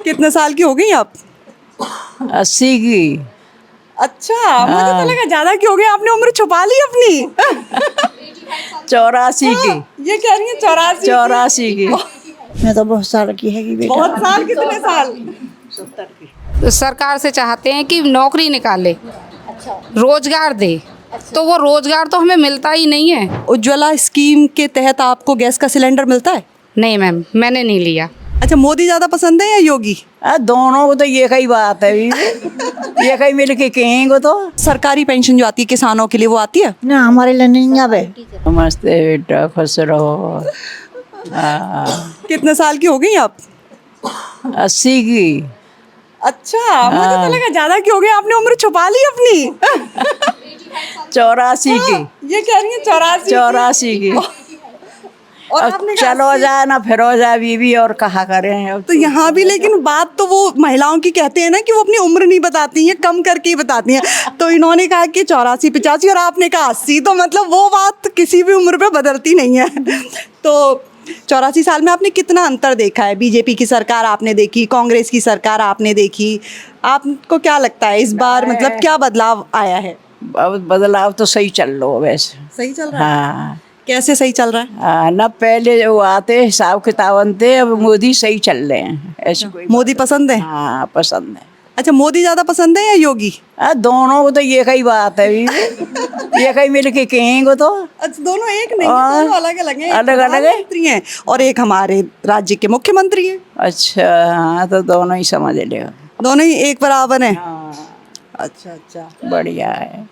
कितने साल की हो गई आप? 80 की। अच्छा, मुझे तो लगा ज्यादा की हो गई, आपने उम्र छुपा ली अपनी। 84 की। ये कह रही है 84 84 की। मैं तो बहुत साल की है बेटा। बहुत साल, कितने साल? तो सरकार से चाहते हैं कि नौकरी निकाले, रोजगार दे। तो वो रोजगार तो हमें मिलता ही नहीं है। उज्ज्वला स्कीम के तहत आपको गैस का सिलेंडर मिलता है? नहीं मैम, मैंने नहीं लिया। अच्छा, मोदी ज्यादा पसंद है या योगी? दोनों को तो ये कई बात है बीवी। ये कई मिल के कहेंगे तो। सरकारी पेंशन जो आती है किसानों के लिए, वो आती है? ना हमारे लिए नहीं आवे। नमस्ते बेटा, खुश रहो। कितने साल की हो गई आप? 80 की। अच्छा, मुझे तो लगा ज्यादा की हो गई, आपने उम्र छुपा ली अपनी। 84 की। ये कह रही है 84 84 की। और अब आपने कहा चलो जाए ना फिर हो जाए बीवी, और कहा करें अब। तो यहाँ भी, लेकिन बात तो वो महिलाओं की कहते हैं ना कि वो अपनी उम्र नहीं बताती हैं, कम करके ही बताती हैं। तो इन्होंने कहा कि 84 85 और आपने कहा 80, तो मतलब वो बात किसी भी उम्र पे बदलती नहीं है। तो 84 साल में आपने कितना अंतर देखा है? बीजेपी की सरकार आपने देखी, कांग्रेस की सरकार आपने देखी, आपको क्या लगता है इस बार मतलब क्या बदलाव आया है? अब बदलाव तो सही चल रहा है वैसे। सही चल रहा है? हाँ। कैसे सही चल रहा है? ना पहले वो आते हिसाब किताब थे, अब मोदी सही चल रहे हैं, ऐसे कोई। मोदी पसंद है? हाँ पसंद है। अच्छा, मोदी ज्यादा पसंद है या योगी? दोनों को तो ये कई बात है बीवी। ये कई मिल के कहेंगे तो। अच्छा, दोनों एक नहीं हाँ। है, दोनों अलग अलग हैं। अलग अलग है। प्रधानमंत्री हैं और एक हमारे राज्य के मुख्यमंत्री हैं। अच्छा हाँ, तो दोनों ही समझ ले। दोनों ही एक बराबर हैं। हाँ, अच्छा अच्छा। बढ़िया है।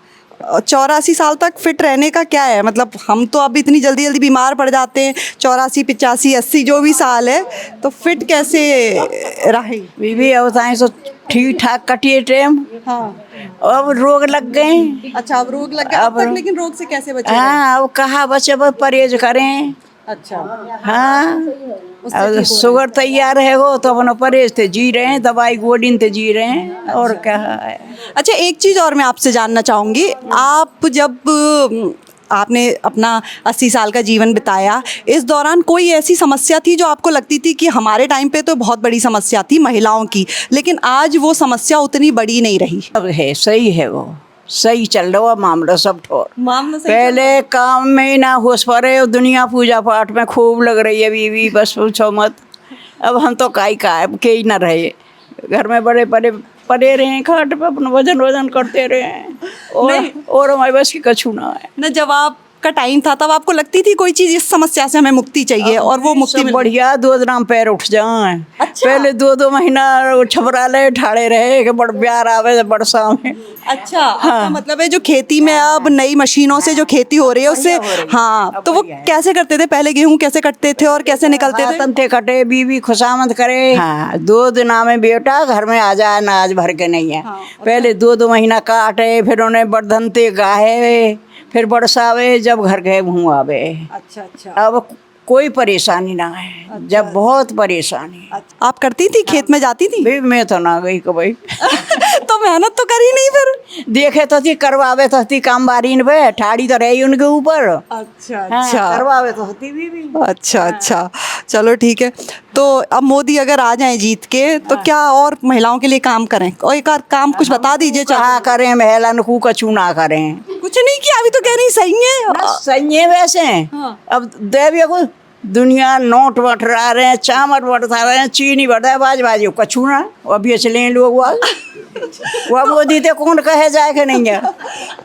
84 साल तक फिट रहने का क्या है मतलब? हम तो अब इतनी जल्दी जल्दी बीमार पड़ जाते हैं। 84 85 80 जो भी साल है, तो फिट कैसे रहे? बीवी अब तो ठीक ठाक कटिए टाइम। हाँ। अब रोग लग गए। अच्छा, अब रोग लग गया अब तक, लेकिन रोग से कैसे बचे? हाँ, अब कहा बच्चे पर परहेज करें। अच्छा। हाँ, अब शुगर तैयार है वो तो अपना परहेज से जी रहे हैं, दवाई गोली से जी रहे हैं, और क्या है। अच्छा, एक चीज़ और मैं आपसे जानना चाहूँगी। आप जब आपने अपना 80 साल का जीवन बिताया, इस दौरान कोई ऐसी समस्या थी जो आपको लगती थी कि हमारे टाइम पे तो बहुत बड़ी समस्या थी महिलाओं की, लेकिन आज वो समस्या उतनी बड़ी नहीं रही? अब है, सही है, वो सही चल रहा है मामला सब ठोर। मामला सही पहले काम में ही ना होश पड़े, और दुनिया पूजा पाठ में खूब लग रही है बीवी, बस पूछो मत। अब हम तो काई का के ही ना रहे, घर में बड़े बड़े पड़े रहे खाट पे, अपना वजन करते रहे, और हमारे बस की कछू ना है ना। जब आपका टाइम था तब आपको लगती थी कोई चीज़ इस समस्या से हमें मुक्ति चाहिए, और वो मुक्ति सब बढ़िया 2 दिन पैर उठ जाए। अच्छा। पहले 2 महीना छपरा ले ठाड़े रहे कि बड़ प्यार आवे बरसा में। अच्छा, आपका मतलब है जो खेती में अब नई मशीनों से जो खेती हो रही है उससे, हाँ, तो वो कैसे करते थे पहले? गेहूं कैसे कटते थे और कैसे निकलते थे? तंते कटे, बीवी खुशामद करे। हाँ, 2 दिन में बेटा घर में आ जाए, अनाज भर के नहीं है। पहले 2 महीना काटे, फिर उन्हें बर्धनते गाहे, फिर बरसावे, जब घर गए मुँह आवे। अच्छा अच्छा। अब कोई परेशानी ना है। जब बहुत परेशानी। आप करती थी, खेत में जाती थी? भाई मैं तो ना गई कभी। तो मेहनत तो करी नहीं फिर? देखे तो थी, करवावे तो थी काम बारीन पे, ठाड़ी तो रही उनके ऊपर। अच्छा हाँ, करवावे तो होती भी। अच्छा अच्छा, चलो ठीक है। तो अब मोदी अगर आ जाएं जीत के, तो क्या और महिलाओं के लिए काम करें? और एक और काम कुछ बता दीजिए। क्या करें, महिला को कछू ना करें। कुछ नहीं किया, अभी तो कह रही सही है। सही है वैसे। अब देविया को दुनिया नोट बट रहे हैं, चावल बटता रहे हैं, चीनी बढ़ता है, बाज कछू ना अभी चले लोग। वह मोदी थे कौन कहे जाए कि नहीं है।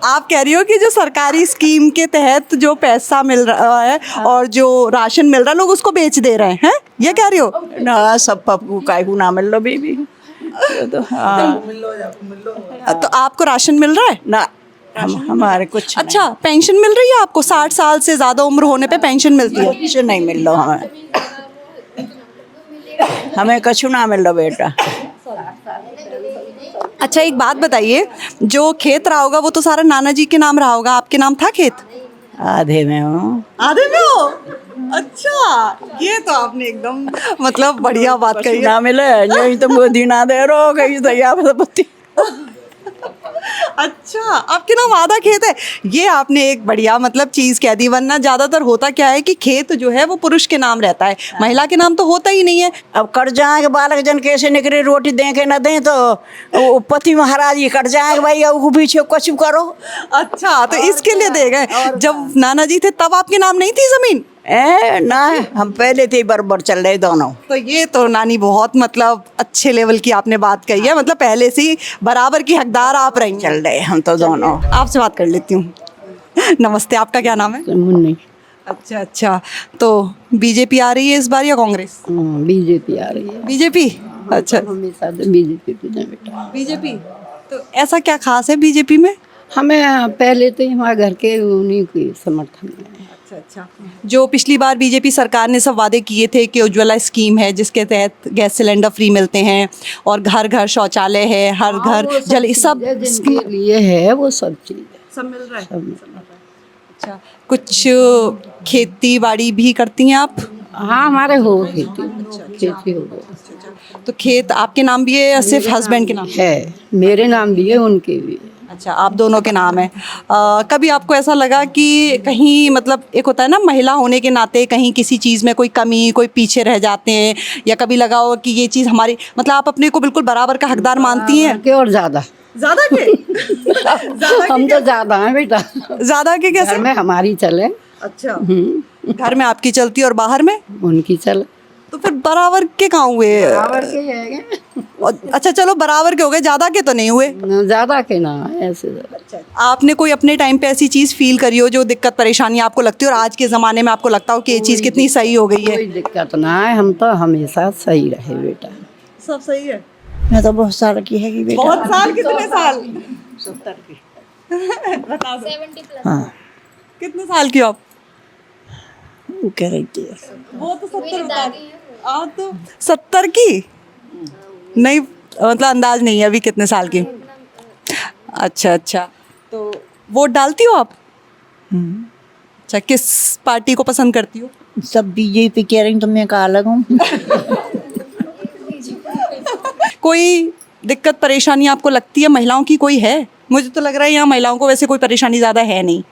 आप कह रही हो कि जो सरकारी स्कीम के तहत जो पैसा मिल रहा है और जो राशन मिल रहा है, लोग उसको बेच दे रहे हैं, ये कह रही हो? ना, सब पप्पू कायू ना मिल लो बीबी। तो हाँ, तो आपको राशन मिल रहा है ना, हमारे कुछ अच्छा, पेंशन मिल रही है आपको? 60 साल से ज़्यादा उम्र होने पे पेंशन मिलती है? कुछ नहीं मिल रहा हमें। हमें कछु ना मिल रहा बेटा। अच्छा, एक बात बताइए, जो खेत रहा होगा वो तो सारा नाना जी के नाम रहा होगा, आपके नाम था खेत? आधे में हूँ। आधे में हो? अच्छा, ये तो आपने एकदम मतलब बढ़िया बात कही है। ना मिले यही तो मोदी ना दे रो, कहीं तो यहाँ पे पत्ती। अच्छा, आपके नाम आधा खेत है। ये आपने एक बढ़िया मतलब चीज कह दी, वरना ज्यादातर होता क्या है कि खेत जो है वो पुरुष के नाम रहता है, महिला के नाम तो होता ही नहीं है। अब कट जाएंगे बालक जन कैसे निकले, रोटी दें के न दें तो वो पति महाराज ही कट जाएंगे भाई, अब वो पीछे कुछ करो। अच्छा, तो इसके लिए दे गए। जब नाना जी थे तब आपके नाम नहीं थी जमीन? ना, हम पहले थे बराबर चल रहे दोनों। तो ये तो नानी बहुत मतलब अच्छे लेवल की आपने बात कही है, मतलब पहले से ही बराबर की हकदार आप रही हैं। चल रहे हम तो दोनों। आपसे बात कर लेती हूँ। नमस्ते, आपका क्या नाम है? मुन्नी। अच्छा अच्छा, तो बीजेपी आ रही है इस बार या कांग्रेस? बीजेपी आ रही है। बीजेपी? अच्छा, हमेशा बीजेपी पे जाए बेटा। बीजेपी। तो ऐसा क्या खास है बीजेपी में? हमें पहले तो हमारे घर के उन्हीं की समर्थन में। अच्छा अच्छा, जो पिछली बार बीजेपी सरकार ने सब वादे किए थे कि उज्ज्वला स्कीम है जिसके तहत गैस सिलेंडर फ्री मिलते हैं और घर घर शौचालय है, हर घर जल, सब जिनके लिए है वो सब चीज़ सब मिल रहा है। सब मिल रहा है। अच्छा, कुछ खेती बाड़ी भी करती हैं आप? हाँ, हमारे हो खेती हो गई तो खेत आपके नाम भी है या सिर्फ हस्बैंड के नाम? है, मेरे नाम भी है उनके भी। अच्छा, आप दोनों के नाम है। कभी आपको ऐसा लगा कि कहीं मतलब एक होता है ना महिला होने के नाते कहीं किसी चीज़ में कोई कमी, कोई पीछे रह जाते हैं, या कभी लगा हो कि ये चीज़ हमारी मतलब आप अपने को बिल्कुल बराबर का हकदार मानती हैं? के और ज्यादा ज़्यादा के? हम तो ज्यादा हैं बेटा। ज़्यादा के कैसे? घर में हमारी चले। अच्छा, घर में आपकी चलती और बाहर में? उनकी चले। तो फिर बराबर के कहाँ हुए? बराबर के है। अच्छा चलो, बराबर के हो गए, ज़्यादा के तो नहीं हुए। ज्यादा के ना ऐसे। आपने कोई अपने टाइम पे ऐसी चीज़ फील करी हो जो दिक्कत परेशानी आपको लगती है और आज के ज़माने में आपको लगता हो कि ये चीज़ कितनी सही हो गई है? कोई दिक्कत ना है, हम तो हमेशा सही रहे बेटा। सब सही है। मैं तो बहुत साल की है बेटा। बहुत साल? कितने साल? 70 की। बता दो। 70+ हाँ, कितने साल की हो आप? वो कह रही थी। वो तो 70 बता दी। आप तो 70 की नहीं, मतलब अंदाज नहीं है अभी कितने साल की। अच्छा अच्छा, तो वोट डालती हो आप? अच्छा, किस पार्टी को पसंद करती हो? सब बीजेपी कह रही तो मैं कहा अलग हूँ। कोई दिक्कत परेशानी आपको लगती है महिलाओं की कोई है? मुझे तो लग रहा है यहाँ महिलाओं को वैसे कोई परेशानी ज़्यादा है नहीं।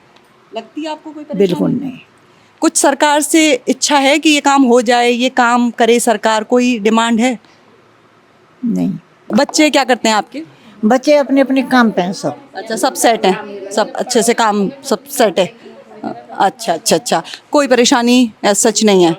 लगती है आपको कोई परेशानी? बिल्कुल नहीं। कुछ सरकार से इच्छा है कि ये काम हो जाए, ये काम करे सरकार, कोई डिमांड है? नहीं, बच्चे क्या करते हैं आपके? बच्चे अपने अपने काम पे हैं सब। अच्छा, सब सेट हैं, सब अच्छे से काम सब सेट है। अच्छा अच्छा अच्छा, कोई परेशानी ऐसा सच नहीं है?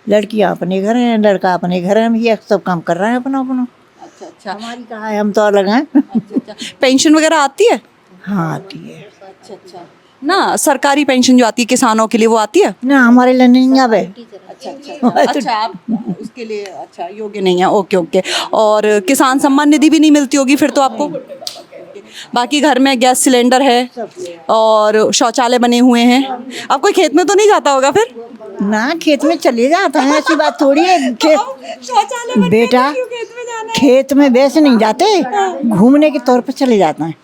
लड़कियाँ अपने घर हैं, लड़का अपने घर है, ये सब काम कर रहे हैं अपना अपना। अच्छा अच्छा हमारी कहा है, हम तो अलग हैं। अच्छा, पेंशन वगैरह आती है? हाँ, आती है अच्छा अच्छा, ना सरकारी पेंशन जो आती है किसानों के लिए वो आती है? ना, हमारे लिए नहीं आवे। अच्छा, आप उसके लिए अच्छा योग्य नहीं है। ओके ओके, और किसान सम्मान निधि भी नहीं मिलती होगी फिर तो आपको? बाकी घर में गैस सिलेंडर है और शौचालय बने हुए हैं। अब कोई खेत में तो नहीं जाता होगा फिर? ना, खेत में चले जाते हैं, ऐसी बात थोड़ी है। शौचालय बेटा, खेत में जाना है? खेत में वैसे नहीं जाते, घूमने के तौर पर चले जाते हैं।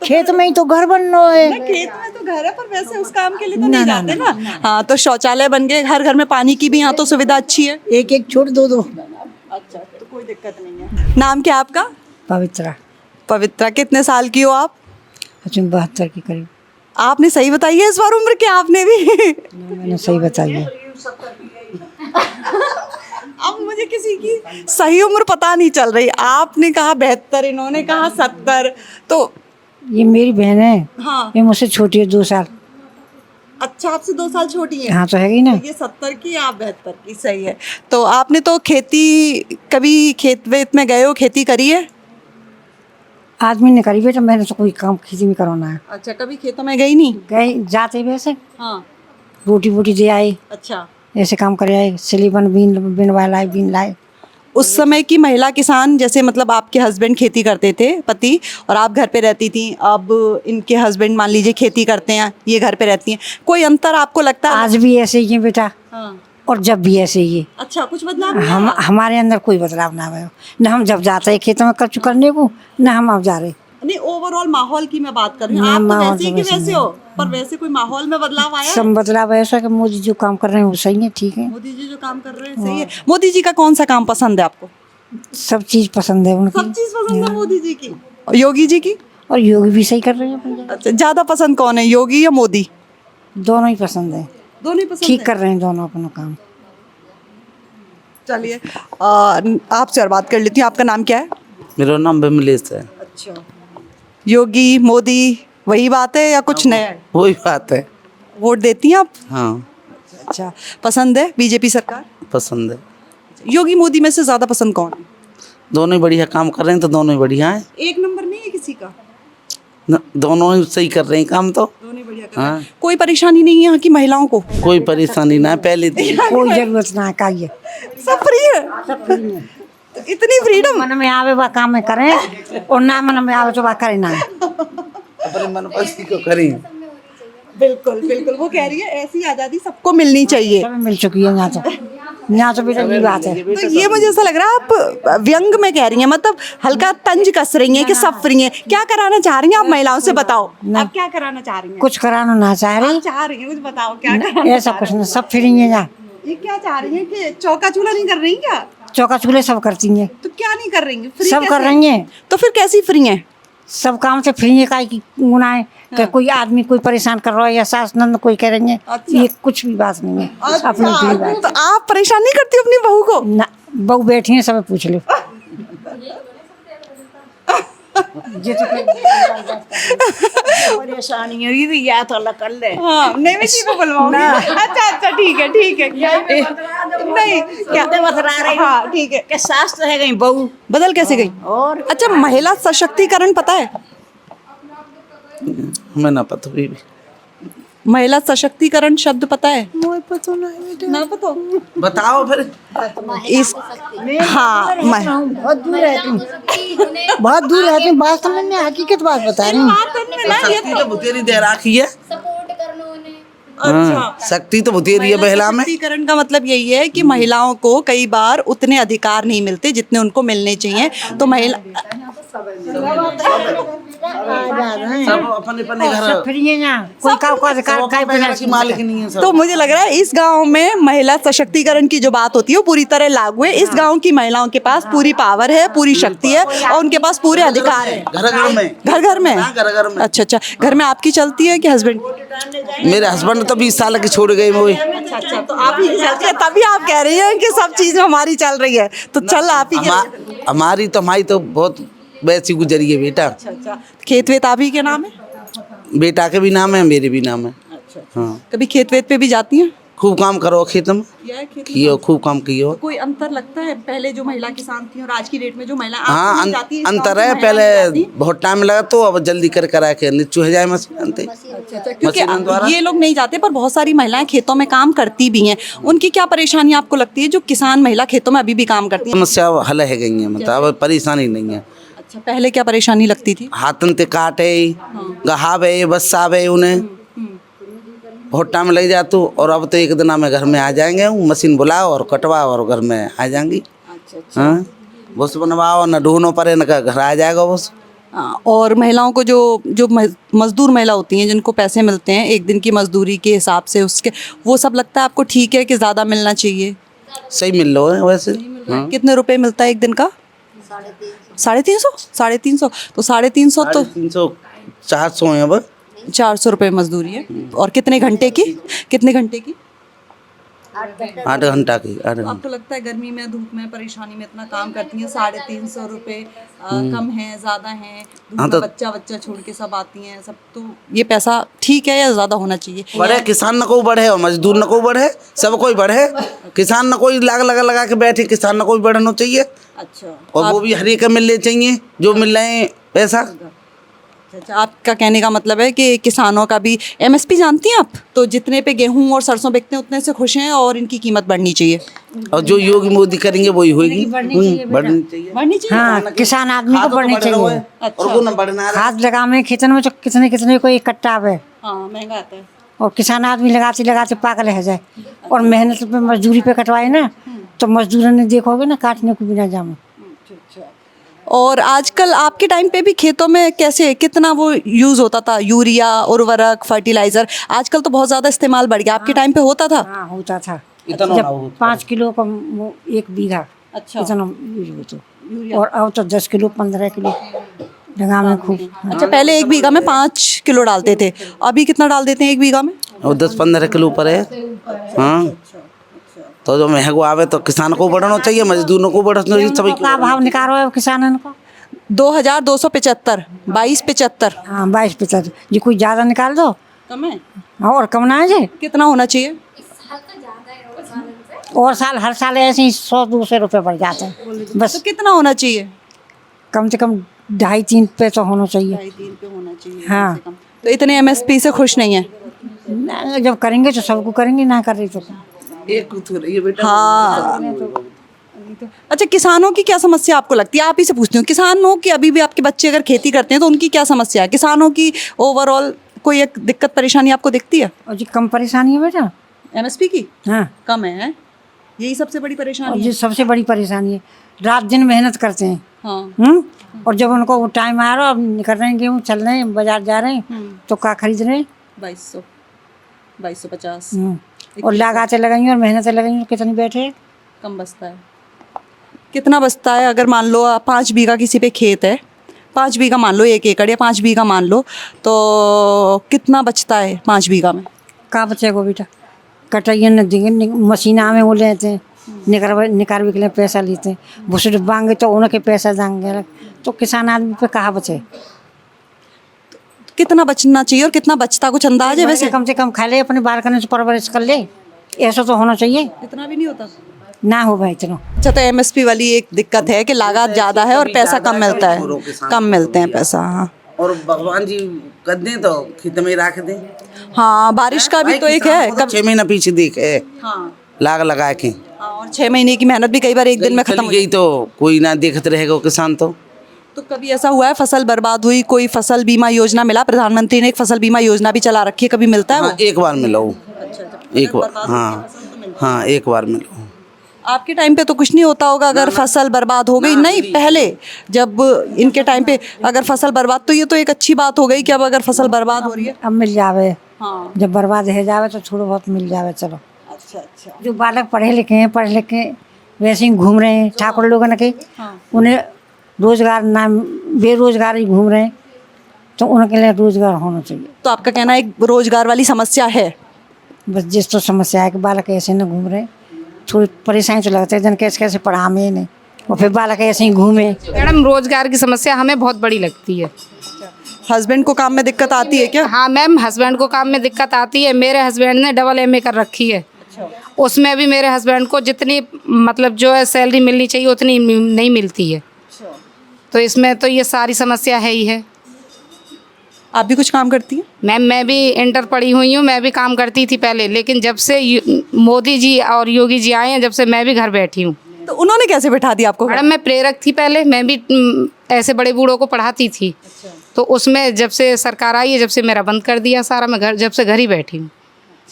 खेत में ही तो घर बन रहा है। खेत में तो घर है पर वैसे उस काम के लिए तो नहीं जाते ना। हाँ, तो शौचालय बन गए, हर घर में पानी की भी यहाँ तो सुविधा अच्छी है। एक एक छोड़ दो। अच्छा, तो कोई दिक्कत नहीं है। नाम क्या आपका? पवित्रा। पवित्रा, कितने साल की हो आप? 72 के करीब। आपने सही बताई है इस बार उम्र क्या आपने भी? मैंने सही बताई है। अब मुझे किसी की सही उम्र पता नहीं चल रही। आपने कहा 72, इन्होंने कहा 70, तो ये मेरी बहन है। हाँ। ये मुझसे छोटी है 2 साल। अच्छा, आपसे 2 साल छोटी है। हाँ, तो है ही ना। ये 70 की, आप 72 की, सही है। तो आपने तो खेती, कभी खेत वेत में गए हो, खेती करी है? आदमी ने करी बेटा, मैंने तो कोई काम खेती में करवाना है। अच्छा, कभी खेतों में गई नहीं? गए जाते वैसे, हाँ। रोटी वोटी दे आए, अच्छा, ऐसे काम करे आए, सिलीबन बिनवा लाए, बिन लाए। उस समय की महिला किसान, जैसे मतलब आपके हस्बैंड खेती करते थे पति, और आप घर पे रहती थी, अब इनके हस्बैंड मान लीजिए खेती करते हैं, ये घर पे रहती हैं, कोई अंतर आपको लगता है? आज भी ऐसे ही है बेटा। हाँ। और जब भी ऐसे ही है। अच्छा, कुछ बदलाव नहीं हम आया? हमारे अंदर कोई बदलाव ना आया। न हम जब जाते हैं खेतों में कच्चू करने को, न हम अब जा रहे। नहीं, ओवरऑल माहौल की मैं बात कर रही हूँ। ना, आप तो माहौल वैसे ही तो के वैसे वैसे हो, पर वैसे कोई माहौल में बदलाव आया है? सब बदलाव ऐसा कि मोदी जो काम कर रहे हैं वो सही है, ठीक है। मोदी जी जो काम कर रहे हैं सही है। मोदी जी का कौन सा काम पसंद है आपको? सब चीज़ पसंद है उनकी। सब चीज पसंद है मोदी जी की। और योगी जी की? और योगी भी सही कर रहे हैं पंजाब। अच्छा, ज्यादा पसंद कौन है, योगी या मोदी? दोनों ही पसंद है, दोनों ही पसंद ठीक है। कर रहे हैं दोनों अपना काम। चलिए आपसे और बात कर लेती हूँ। आपका नाम क्या है? मेरा नाम विमलेश है। अच्छा, योगी मोदी वही बात है या कुछ नया है? वही बात है। वोट देती हैं आप? हाँ, अच्छा, पसंद है बीजेपी सरकार? पसंद है। योगी मोदी में से ज्यादा पसंद कौन है? दोनों ही बढ़िया काम कर रहे हैं, तो दोनों ही बढ़िया हैं। एक नंबर नहीं है किसी का, दोनों ही सही कर रहे हैं काम तो। दोनों ही बढ़िया कर हाँ, रहे हैं। कोई परेशानी नहीं है यहाँ की महिलाओं को? कोई परेशानी ना है, पहले थी। कोई जरूरत ना है काइए, सब फ्री है, सब फ्री है। तो इतनी फ्रीडम। मन में आवे वह काम में करें और ना मन में आवे तो वह करें ना। अपने मनपसंद को करें। बिल्कुल बिल्कुल, वो कह रही है ऐसी आज़ादी सबको मिलनी चाहिए। सब मिल चुकी है यहाँ तो बेटा ये बात है। तो ये मुझे ऐसा लग रहा है आप व्यंग में कह रही हैं, मतलब हल्का तंज कस रही हैं कि सब फ्री हैं। क्या कराना चाह रही हैं आप महिलाओं से, बताओ आप क्या कराना चाह रही हैं? कुछ कराना ना चाह रही, आप चाह रही हैं कुछ, बताओ क्या कराना ऐसा चाह कुछ रही नहीं, सब फ्री है यहाँ। हैं? ये क्या चाह रही हैं कि चौका चूल्हा नहीं कर रही हैं क्या? चौका चूल्हे सब करती हैं, तो क्या नहीं कर रही हैं? फ्री सब कैसे? कर रही हैं, तो फिर कैसी फ्री हैं? सब काम से फ्री है। काहे की गुनाह है कि कोई आदमी कोई परेशान कर रहा है या सास नंद कोई कह रही है, ये कुछ भी बात नहीं है, अपनी फ्री बात। तो आप परेशान नहीं करती अपनी बहू को? ना बहू बैठी है, सब पूछ लो। ये तो परेशानी हुई भी या तो अल्लाह कर ले। हाँ, नहीं मैं जी को बुलवाऊंगी। अच्छा अच्छा, ठीक है ठीक है। नहीं क्या बतला रही हाँ ठीक है। के सास तो है गई बहू बदल कैसे गई? और अच्छा, महिला सशक्तिकरण पता है? हमें ना पता भी। महिला सशक्तिकरण शब्द पता है? ना पता। बताओ फिर। इस हाँ बहुत दूर रहती हूँ, बहुत दूर रहती हूँ, वास्तव में मैं हकीकत बात बता रही हूँ। शक्ति तो भुतेरी दे रखी है। सपोर्ट करना उन्हें। हाँ, शक्ति तो भुतेरी है महिला में। सशक्तिकरण का मतलब यही है कि महिलाओं को कई बार उतने अधिकार नहीं मिलते जितने उनको मिलने चाहिए। तो महिला सब अपने अपने घर सब फ्री है यहाँ, कोई का अधिकार का बिना की मालिक नहीं है सब। तो मुझे लग रहा है इस गांव में महिला सशक्तिकरण की जो बात होती है वो पूरी तरह लागू है। इस गांव की महिलाओं के पास पूरी पावर है, पूरी शक्ति है और उनके पास पूरे अधिकार है। घर घर में। घर घर में? हाँ, घर घर में। अच्छा अच्छा, घर में आपकी चलती है कि हस्बैंड? मेरे हस्बैंड तो 20 साल के छोड़ गए वो। अच्छा, तो आप ही की चलती है, तभी आप कह रही हैं कि सब चीज हमारी चल रही है। तो चल आप ही के। हमारी तो बहुत वैसी गुजरी है बेटा। अच्छा, खेत वेत आप ही के नाम है? बेटा के भी नाम है, मेरे भी नाम है। हाँ, कभी खेत वेत पे भी जाती हैं? खूब काम करो खेत में, कियो खूब काम कियो। कोई अंतर लगता है पहले जो महिला किसान थी और आज की डेट में जो महिला हाँ, अंतर है। पहले बहुत टाइम लगा, तो अब जल्दी कर करा के नीचे हो जाए मशीन। क्योंकि ये लोग नहीं जाते, पर बहुत सारी महिलाएं खेतों में काम करती भी हैं। उनकी क्या परेशानी आपको लगती है जो किसान महिला खेतों में अभी भी काम करती है? समस्या हल है गई है, मतलब अब परेशानी नहीं है। अच्छा, पहले क्या परेशानी लगती थी? हाथन ते काटे, गहावे बसावे उन्हें बहुत टाइम लग जाता। और अब तो एक दिन में घर में आ जाएंगे, मशीन बुलाओ और कटवाओ और घर में आ जाएंगी। हाँ, बस बनवाओ न ढूंढो परे न घर आ जाएगा बस। और महिलाओं को जो मजदूर महिला होती हैं जिनको पैसे मिलते हैं एक दिन की मजदूरी के हिसाब से, उसके वो सब लगता है आपको ठीक है कि ज़्यादा मिलना चाहिए? सही मिल रहा है वैसे। हाँ। कितने रुपए मिलता है एक दिन का? 350? 350? तो 350 तो 300 400 है अब। 400 रुपये मजदूरी है। और कितने घंटे की? 8 घंटा की। 8 घंटा। आपको लगता है गर्मी में धूप में परेशानी में इतना काम करती हैं, 350 रुपये कम है ज़्यादा है? धूप में बच्चा छोड़ के सब आती हैं सब, तो ये पैसा ठीक है या ज़्यादा होना चाहिए? बढ़े, किसान न को बढ़े और मजदूर न को बढ़े, सब कोई बढ़े। किसान न कोई लगा के बैठे, किसान न कोई बढ़ना चाहिए। अच्छा, और वो भी हर एक मिलने चाहिए जो मिल रहे हैं पैसा। अच्छा, आपका कहने का मतलब है कि किसानों का भी एमएसपी जानती हैं आप? तो जितने पे गेहूं और सरसों बिकते हैं उतने से खुश हैं और इनकी कीमत बढ़नी चाहिए। और जो योगी मोदी करेंगे वही होगी। बढ़नी चाहिए। हाँ, किसान आदमी को बढ़नी चाहिए। और वो न बढ़ना। खाद लगावे खेतन में तो कितने को एक कट्टा आवे। हाँ, महंगा आता है। और किसान आदमी लगाते लगाते पागल हो जाए और मेहनत पे मजदूरी पे कटवाए ना, तो मजदूरों ने देखोगे ना काटने को बिना जामे। और आजकल आपके टाइम पे भी खेतों में कैसे कितना वो यूज़ होता था, यूरिया उर्वरक फर्टिलाइज़र? आजकल तो बहुत ज़्यादा इस्तेमाल बढ़ गया। आपके टाइम पे होता था? हाँ, होता था। इतना जब 5 किलो का 1 बीघा अच्छा, इतना यूज होता, और अब तो 10 किलो 15 किलो लगाम में खूब। अच्छा, पहले 1 बीघा में 5 किलो डालते थे, अभी कितना डाल देते हैं 1 बीघा में? और 10-15 किलो ऊपर है। हाँ, तो जो महंगो आवे तो किसान को बढ़ना चाहिए, मजदूरों को बढ़ना चाहिए, सभी का भाव निकालो है किसानन को? 2275, 2275। हाँ 22-75 जी, कोई ज़्यादा निकाल दो। कम है? और कम ना है जी। कितना होना चाहिए? और साल हर साल ऐसे ही 100-200 रुपये बढ़ जाते हैं बस। तो कितना होना चाहिए? कम से कम 2.5-3 पे तो होना चाहिए। 2.5-3 पे होना चाहिए। हाँ, तो इतने एमएसपी से खुश नहीं है? जब करेंगे तो सबको करेंगे, ना कर रही तो एक ये बेटा। हाँ। अच्छा, किसानों की क्या समस्या आपको लगती है? आप ही से पूछती हूँ, किसानों की अभी भी आपके बच्चे अगर खेती करते हैं तो उनकी क्या समस्या है? किसानों की ओवरऑल कोई एक दिक्कत परेशानी आपको दिखती है? और जी कम परेशानी है बेटा। एमएसपी की हाँ, कम है, यही सबसे बड़ी और परेशानी जी है। सबसे बड़ी परेशानी है, रात दिन मेहनत करते हैं। हाँ। और जब उनको वो टाइम आ रहा है, अब निकल रहे हैं, गेहूँ चल रहे हैं, बाजार जा रहे हैं, तो क्या खरीद रहे हैं? 2250 और लगाते लगाई और मेहनत लगाई, कितनी बैठे? कम बचता है। कितना बचता है? अगर मान लो 5 बीघा किसी पे खेत है, 5 बीघा मान लो, 1 एकड़ या 5 बीघा मान लो, तो कितना बचता है 5 बीघा में? का बचेगा बेटा? कटाइया न देंगे, मशीना में वो लेते हैं, निकाल के लिए पैसा लेते हैं, भूसे बांगे तो उनके पैसा देंगे, तो किसान आदमी पे कहाँ बचे? कितना बचना चाहिए और कितना बचता, कुछ अंदाज है वैसे? कम से कम खा ले, अपने बाल करने से परवरिश कर ले, ऐसा तो होना चाहिए। इतना भी नहीं होता। ना हो भाई इतना। अच्छा, तो एमएसपी वाली एक दिक्कत है कि लागत ज़्यादा है और पैसा कम मिलता है, कम मिलते हैं पैसा। हाँ और भगवान जी कर दें तो खेत में रख दें। हाँ, बारिश का भी तो एक है। कब 6 महीना पीछे देखे हाँ, लाग लगा के, और 6 महीने की मेहनत भी कई बार एक दिन में खत्म हो गई तो कोई ना देखते रहेगा किसान। तो कभी ऐसा हुआ है फसल बर्बाद हुई, कोई फसल बीमा योजना मिला? प्रधानमंत्री ने एक फसल बीमा योजना भी चला रखी है, कभी मिलता है वो? हाँ, एक बार मिला वो। एक बार, हाँ एक बार मिला। आपके टाइम पे तो कुछ नहीं होता होगा अगर फसल बर्बाद हो गई? नहीं, पहले जब इनके टाइम पे अगर फसल बर्बाद, तो ये तो एक अच्छी बात हो गई कि अब अगर फसल बर्बाद हो रही है। अब मिल जावे। हाँ। जब बर्बाद हो जावे तो थोड़ा बहुत मिल जावे। चलो, अच्छा। जो बालक पढ़े लिखे हैं, पढ़ लिख के वैसे ही घूम रहे हैं, ठाकुर लोगों के उन्हें रोजगार ना, बेरोजगार ही घूम रहे हैं, तो उनके लिए रोजगार होना चाहिए। तो आपका कहना है एक रोजगार वाली समस्या है? बस जिस तो समस्या है कि बालक ऐसे न घूम रहे, थोड़ी परेशानी तो लगता है, जन कैसे कैसे पढ़ा में नहीं, और फिर बालक ऐसे ही घूमे। मैडम, रोजगार की समस्या हमें बहुत बड़ी लगती है। हस्बैंड को काम में दिक्कत आती है क्या? हाँ मैम, हस्बैंड को काम में दिक्कत आती है। मेरे हस्बैंड ने डबल MA कर रखी है, उसमें भी मेरे हस्बैंड को जितनी मतलब जो है सैलरी मिलनी चाहिए उतनी नहीं मिलती है। तो इसमें तो ये सारी समस्या है ही है। आप भी कुछ काम करती हैं? मैम, मैं भी इंटर पढ़ी हुई हूँ, मैं भी काम करती थी पहले, लेकिन जब से मोदी जी और योगी जी आए हैं, जब से मैं भी घर बैठी हूँ। तो उन्होंने कैसे बैठा दिया आपको? मैडम, मैं प्रेरक थी पहले, मैं भी ऐसे बड़े बूढ़ों को पढ़ाती थी। तो उसमें जब से सरकार आई है, जब से मेरा बंद कर दिया सारा, मैं जब से घर ही बैठी हूँ।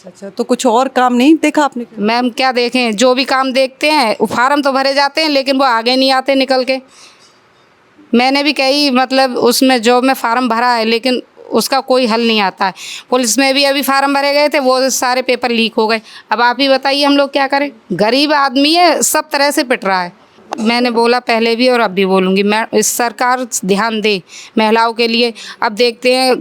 अच्छा, तो कुछ और काम नहीं देखा आपने? मैम क्या देखें, जो भी काम देखते हैं, फार्म तो भरे जाते हैं लेकिन वो आगे नहीं आते निकल के। मैंने भी कई मतलब उसमें जॉब में फार्म भरा है, लेकिन उसका कोई हल नहीं आता है। पुलिस में भी अभी फार्म भरे गए थे, वो सारे पेपर लीक हो गए। अब आप ही बताइए हम लोग क्या करें? गरीब आदमी है, सब तरह से पिट रहा है। मैंने बोला पहले भी और अब भी बोलूँगी, मैं इस सरकार ध्यान दे महिलाओं के लिए। अब देखते हैं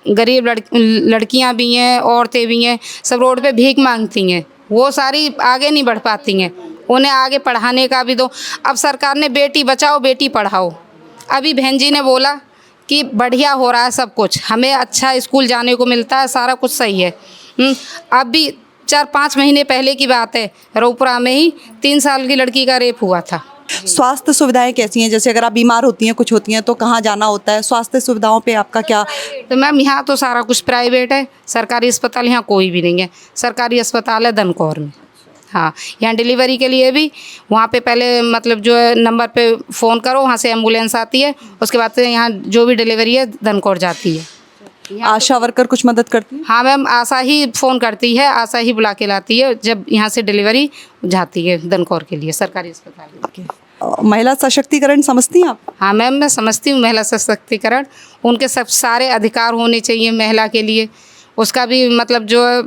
गरीब लड़कियां भी हैं, औरतें भी हैं, सब रोड पे भीख मांगती हैं, वो सारी आगे नहीं बढ़ पाती हैं। उन्हें आगे पढ़ाने का भी दो। अब सरकार ने बेटी बचाओ बेटी पढ़ाओ, अभी बहन जी ने बोला कि बढ़िया हो रहा है सब कुछ, हमें अच्छा स्कूल जाने को मिलता है, सारा कुछ सही है। अब भी 4-5 महीने पहले की बात है, रौपुरा में ही 3 साल की लड़की का रेप हुआ था। स्वास्थ्य सुविधाएं कैसी हैं? जैसे अगर आप बीमार होती हैं, कुछ होती हैं, तो कहाँ जाना होता है? स्वास्थ्य सुविधाओं पे आपका क्या? तो मैम, यहाँ तो सारा कुछ प्राइवेट है, सरकारी अस्पताल यहाँ कोई भी नहीं है। सरकारी अस्पताल है दनकौर में। हाँ, यहाँ डिलीवरी के लिए भी वहाँ पे पहले मतलब जो है नंबर पे फ़ोन करो, वहाँ से एम्बुलेंस आती है, उसके बाद से यहाँ जो भी डिलीवरी है दनकौर जाती है। आशा वर्कर कुछ मदद करती है? हाँ मैम, आशा ही फ़ोन करती है, आशा ही बुला के लाती है जब यहाँ से डिलीवरी जाती है दनकौर के लिए सरकारी अस्पताल। महिला सशक्तिकरण समझती हैं आप? हाँ मैम, मैं समझती हूँ महिला सशक्तिकरण, उनके सब सारे अधिकार होने चाहिए महिला के लिए। उसका भी मतलब जो है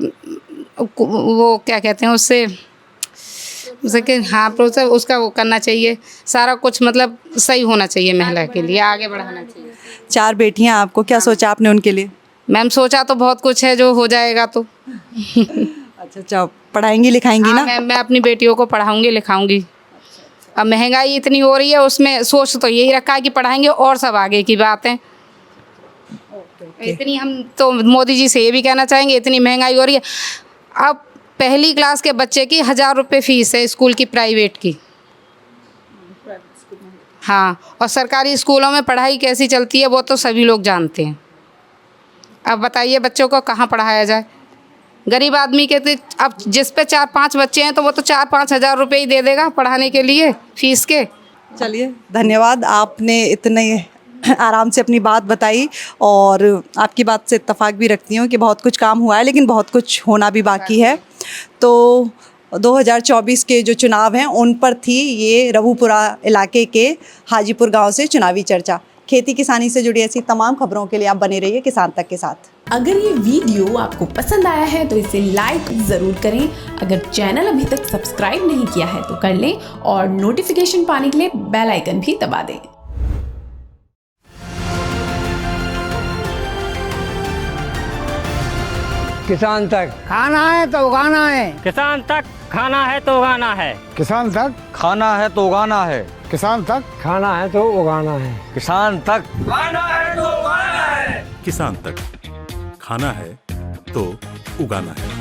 वो क्या कहते हैं उससे कि हाँ प्रोत्साहन उसका वो करना चाहिए, सारा कुछ मतलब सही होना चाहिए, महिला के लिए आगे बढ़ाना चाहिए। 4 बेटियां आपको, क्या सोचा आपने उनके लिए? मैम सोचा तो बहुत कुछ है, जो हो जाएगा तो। अच्छा, पढ़ाएंगी लिखाएंगी हाँ ना? मैम, मैं अपनी बेटियों को पढ़ाऊंगी लिखाऊंगी। अब महंगाई इतनी हो रही है, उसमें सोच तो यही रखा है कि पढ़ाएंगे, और सब आगे की बात है। इतनी हम तो मोदी जी से ये भी कहना चाहेंगे, इतनी महंगाई हो रही है। अब पहली क्लास के बच्चे की 1000 रुपये फीस है स्कूल की, प्राइवेट की। हाँ, और सरकारी स्कूलों में पढ़ाई कैसी चलती है वो तो सभी लोग जानते हैं। अब बताइए बच्चों को कहाँ पढ़ाया जाए? गरीब आदमी के तो अब जिस पे 4-5 बच्चे हैं तो वो तो 4-5 हज़ार रुपये ही दे देगा पढ़ाने के लिए, फीस के। चलिए, धन्यवाद, आपने इतने आराम से अपनी बात बताई, और आपकी बात से इत्तेफाक भी रखती हूँ कि बहुत कुछ काम हुआ है, लेकिन बहुत कुछ होना भी बाकी है। तो 2024 के जो चुनाव हैं उन पर थी ये रघुपुरा इलाके के हाजीपुर गांव से चुनावी चर्चा। खेती किसानी से जुड़ी ऐसी तमाम खबरों के लिए आप बने रहिए किसान तक के साथ। अगर ये वीडियो आपको पसंद आया है तो इसे लाइक ज़रूर करें। अगर चैनल अभी तक सब्सक्राइब नहीं किया है तो कर लें, और नोटिफिकेशन पाने के लिए बेल आइकन भी दबा दें। किसान तक खाना है तो उगाना है, किसान तक खाना है तो उगाना है, किसान तक खाना है तो उगाना है, किसान तक खाना है तो उगाना है, किसान तक खाना है तो उगाना है, किसान तक खाना है तो उगाना है।